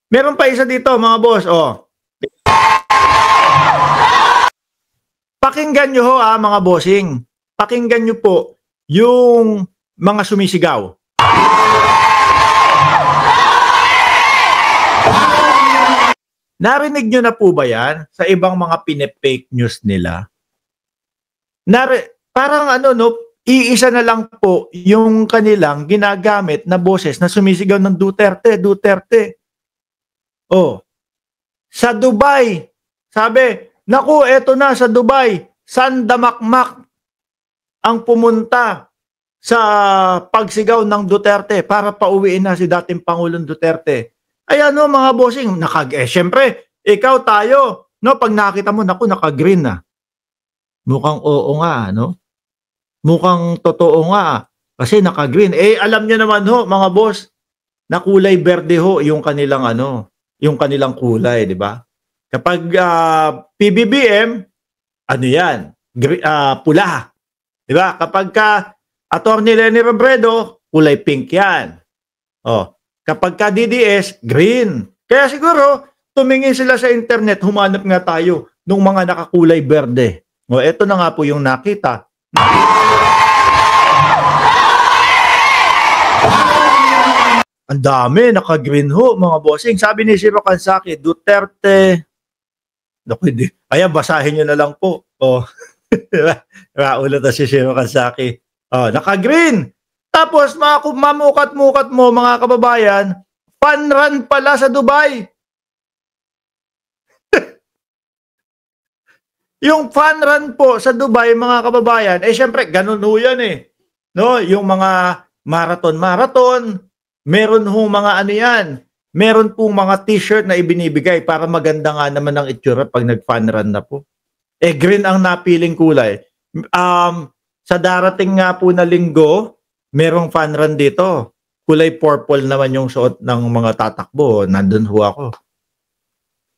Meron pa isa dito, mga boss. Oh. Pakinggan nyo ho, mga bossing. Pakinggan nyo po yung mga sumisigaw. Narinig nyo na po ba yan sa ibang mga pinefake news nila? Parang iisa na lang po yung kanilang ginagamit na boses na sumisigaw ng Duterte, Duterte. Oh, sa Dubai, sabi, naku, eto na sa Dubai, sandamakmak ang pumunta sa pagsigaw ng Duterte para pauwiin na si dating Pangulong Duterte. Ayan mga bossing, syempre, ikaw tayo, pag nakita mo, naku, naka-green na. Mukhang oo nga, Mukhang totoo nga. Kasi naka-green. Alam niyo naman mga boss, na kulay berde yung kanilang yung kanilang kulay, di ba? Kapag PBBM, yan? Pula. Di ba? Kapag Attorney Leni Robredo, kulay pink yan. Kapag DDS, green. Kaya siguro, tumingin sila sa internet, humanap nga tayo ng mga nakakulay berde. Ito na nga po yung nakita. Ang dami, naka-green mga bossing. Sabi ni Shiro Kansaki, Duterte. Ayan, basahin nyo na lang po. Ulit na si Shiro Kansaki. Naka-green. Tapos, mamukat-mukat mo, mga kababayan, fun run pala sa Dubai. Yung fun run po sa Dubai, mga kababayan, syempre, ganun yan Yung mga marathon, meron mga yan. Meron pong mga t-shirt na ibinibigay para maganda nga naman ang itsura pag nag-fun run na po. Green ang napiling kulay. Sa darating nga po na linggo, merong fun run dito. Kulay purple naman yung suot ng mga tatakbo. Nandun ako.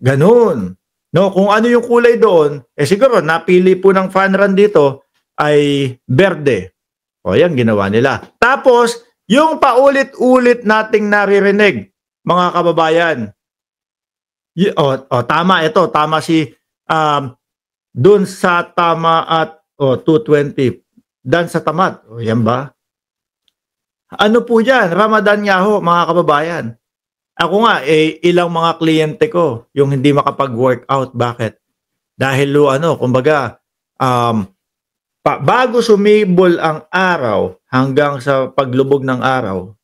Ganun. Kung ano yung kulay doon, siguro napili po ng fun run dito ay berde. Yan ginawa nila. Tapos, yung paulit-ulit nating naririnig, mga kababayan. Tama ito. Tama si dun sa tama at 220. Dan sa tamat. Yan ba? Ano po yan? Ramadan nga mga kababayan. Ako nga, ilang mga kliyente ko yung hindi makapag-workout. Bakit? Dahil kumbaga, bago sumibol ang araw hanggang sa paglubog ng araw,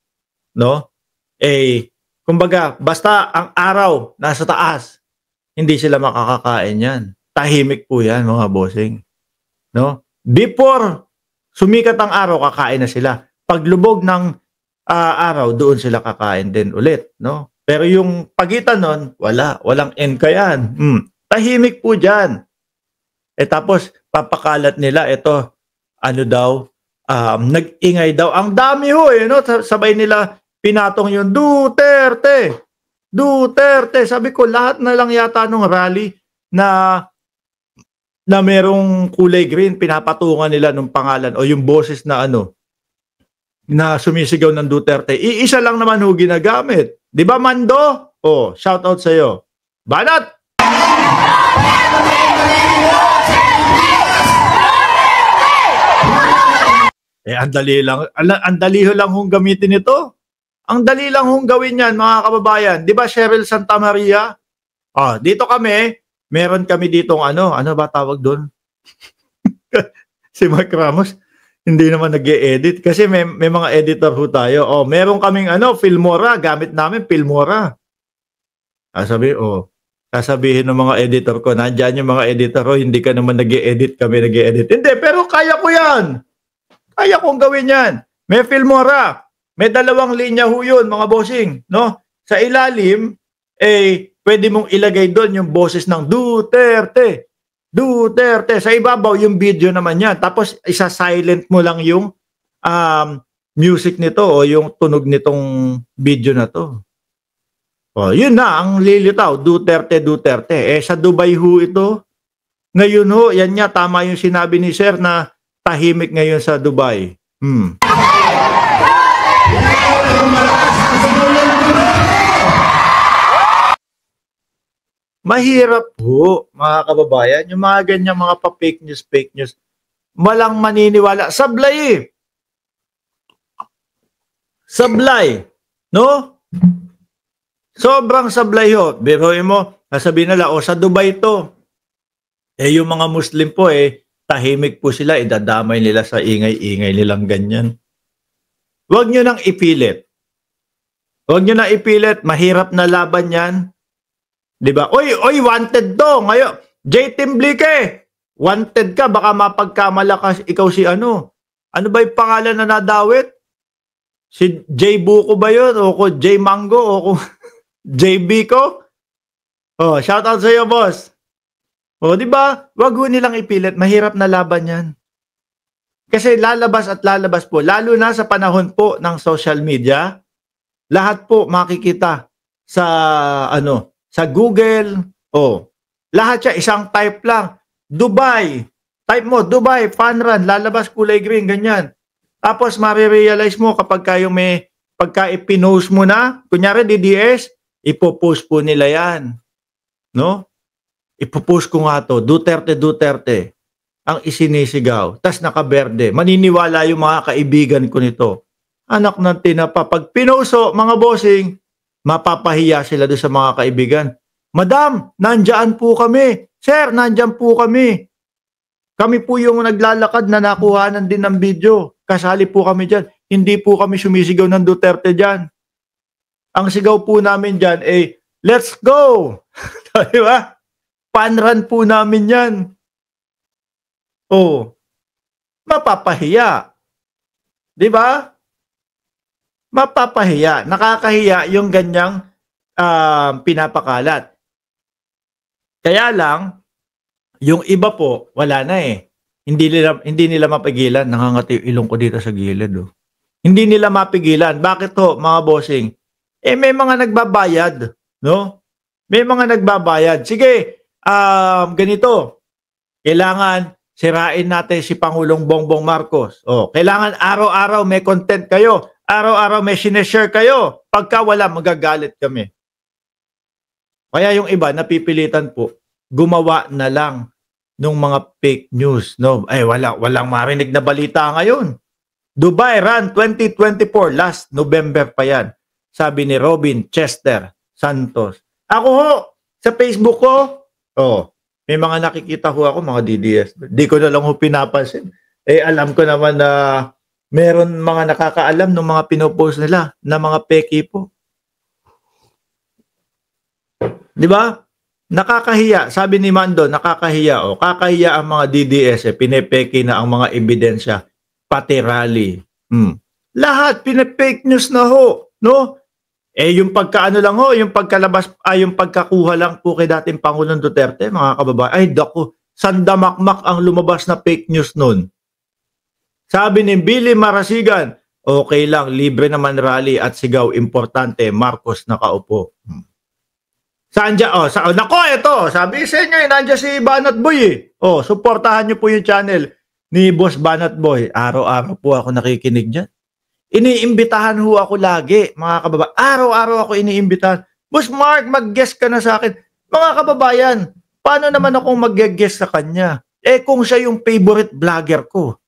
kumbaga, basta ang araw nasa taas, hindi sila makakakain yan. Tahimik po yan, mga bossing. Before sumikat ang araw, kakain na sila. Paglubog ng araw, doon sila kakain din ulit, Pero yung pagitan nun, walang enka yan. Tahimik po dyan. Tapos, papakalat nila, ito, nag-ingay daw. Ang dami sabay nila, pinatong yung Duterte. Duterte. Sabi ko, lahat na lang yata nung rally na merong kulay green, pinapatungan nila ng pangalan o yung boses na na sumisigaw ng Duterte. Iisa lang naman ginagamit. Di ba, Mando? Shout out sa'yo. Banat! Ang dali lang. Ang dali lang gamitin ito. Ang dali lang gawin yan, mga kababayan. Di ba, Cheryl Santa Maria? Dito kami, meron kami ditong ano ba tawag doon? Si Mark Ramos. Hindi naman nag-e-edit kasi may mga editor tayo. Meron kaming Filmora, gamit namin Filmora. Sasabihin ng mga editor ko, nandiyan yung mga editor, hindi ka naman nag-e-edit, kami nag-e-edit. Hindi, pero kaya ko yan. Kaya kong gawin yan. May Filmora. May 2 linya yun, mga bossing. Sa ilalim, pwede mong ilagay doon yung boses ng Duterte. Duterte. Sa ibabaw, yung video naman yan. Tapos, isa-silent mo lang yung music nito o yung tunog nitong video na to. Yun na, ang lilitaw. Duterte, Duterte. Sa Dubai ito. Ngayon yan nga, tama yung sinabi ni Sir na tahimik ngayon sa Dubai. Mahirap po, mga kababayan, yung mga ganyan mga pa-fake news, walang maniniwala. Sablay eh. Sablay. No? Sobrang sablay ho. Biruin mo, sasabihin nila, o sa Dubai to. Eh yung mga Muslim po tahimik po sila, idadamay nila sa ingay-ingay nilang ganyan. Huwag nyo nang ipilit. Huwag nyo nang ipilit, mahirap na laban yan. Diba? Oy, wanted to. Ngayon, J. Timblique, wanted ka, baka mapagkamalakas ikaw si ano. Ano ba yung pangalan na nadawit? Si J. Buko ba yun? O ko J. Mango? O ko J. Biko? Oh, shout out sa iyo, boss. O, di ba? Wag ho nilang ipilit. Mahirap na laban yan. Kasi lalabas at lalabas po. Lalo na sa panahon po ng social media, lahat po makikita sa sa Google. O, lahat siya isang type lang. Dubai. Type mo, Dubai, fun run. Lalabas kulay green, ganyan. Tapos marirealize mo kapag kayo pagka ipinost mo na, kunyari DDS, ipopost po nila yan. No? Ipopost ko nga to, Duterte, ang isinisigaw. Tas nakaberde. Maniniwala yung mga kaibigan ko nito. Anak ng tinapa. Pag pinoso, mga bossing, mapapahiya sila doon sa mga kaibigan. Madam, nandyan po kami. Sir, nandyan po kami. Kami po yung naglalakad na nakuhanan din ng video. Kasali po kami dyan. Hindi po kami sumisigaw ng Duterte dyan. Ang sigaw po namin dyan let's go! Diba? Panran po namin yan. Oh, mapapahiya. Diba? Mapapahiya. Nakakahiya yung ganyang pinapakalat. Kaya lang, yung iba po, wala na eh. Hindi nila mapigilan. Nangangati yung ilong ko dito sa gilid. Oh. Hindi nila mapigilan. Bakit ho, mga bossing? May mga nagbabayad. No? May mga nagbabayad. Sige, ganito. Kailangan sirain natin si Pangulong Bongbong Marcos. Oh, kailangan araw-araw may content kayo. Araw-araw may sineshare kayo. Pagka wala, magagalit kami. Kaya yung iba, napipilitan po, gumawa na lang ng mga fake news. No? Walang marinig na balita ngayon. Dubai Run 2024, last November pa yan. Sabi ni Robin Chester Santos. Ako ho, sa Facebook ko, may mga nakikita ho ako, mga DDS. Di ko na lang ho pinapansin. Alam ko naman na meron mga nakakaalam ng mga pinopost nila na mga peki po. Di ba? Nakakahiya. Sabi ni Mando, nakakahiya. Kakahiya ang mga DDS. Pinepeki na ang mga ebidensya. Pati rally. Lahat, pinepake news na ho. No? Yung pagkaano lang ho, yung pagkalabas, yung pagkakuha lang po kay dating Pangulong Duterte, mga kababayan, dako, sandamakmak ang lumabas na fake news nun. Sabi ni Billy Marasigan, okay lang, libre naman rally at sigaw, importante, Marcos nakaupo. Saan dyan? Nako, ito, sabi sa inyo, nandiyan si Banat Boy suportahan nyo po yung channel ni Boss Banat Boy. Araw-araw po ako nakikinig dyan. Iniimbitahan ho ako lagi, mga kababayan. Araw-araw ako iniimbitahan. Boss Mark, mag-guest ka na sa akin. Mga kababayan, paano naman akong mag-guest sa kanya? Kung siya yung favorite vlogger ko.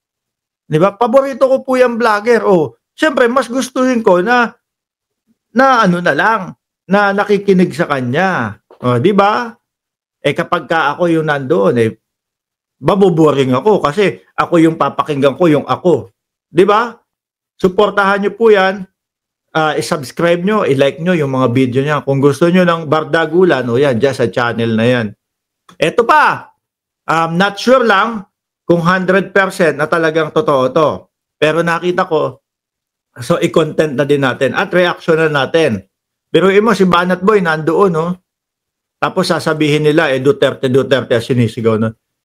Di ba? Paborito ko po yung vlogger. Siyempre, mas gustuhin ko na ano na lang, na nakikinig sa kanya. Di ba? Kapag ka ako yung nandoon, mabuboring ako kasi ako yung papakinggan ko yung ako. Di ba? Suportahan nyo po yan. I-subscribe nyo, i-like nyo yung mga video niya. Kung gusto nyo ng bardagulan, yan, dyan sa channel na yan. Eto pa, not sure lang kung 100% na talagang totoo to. Pero nakita ko, so i-content na din natin at reaction na natin. Pero mo, si Banat Boy nandoon, Tapos sasabihin nila, Duterte, sinisigaw na.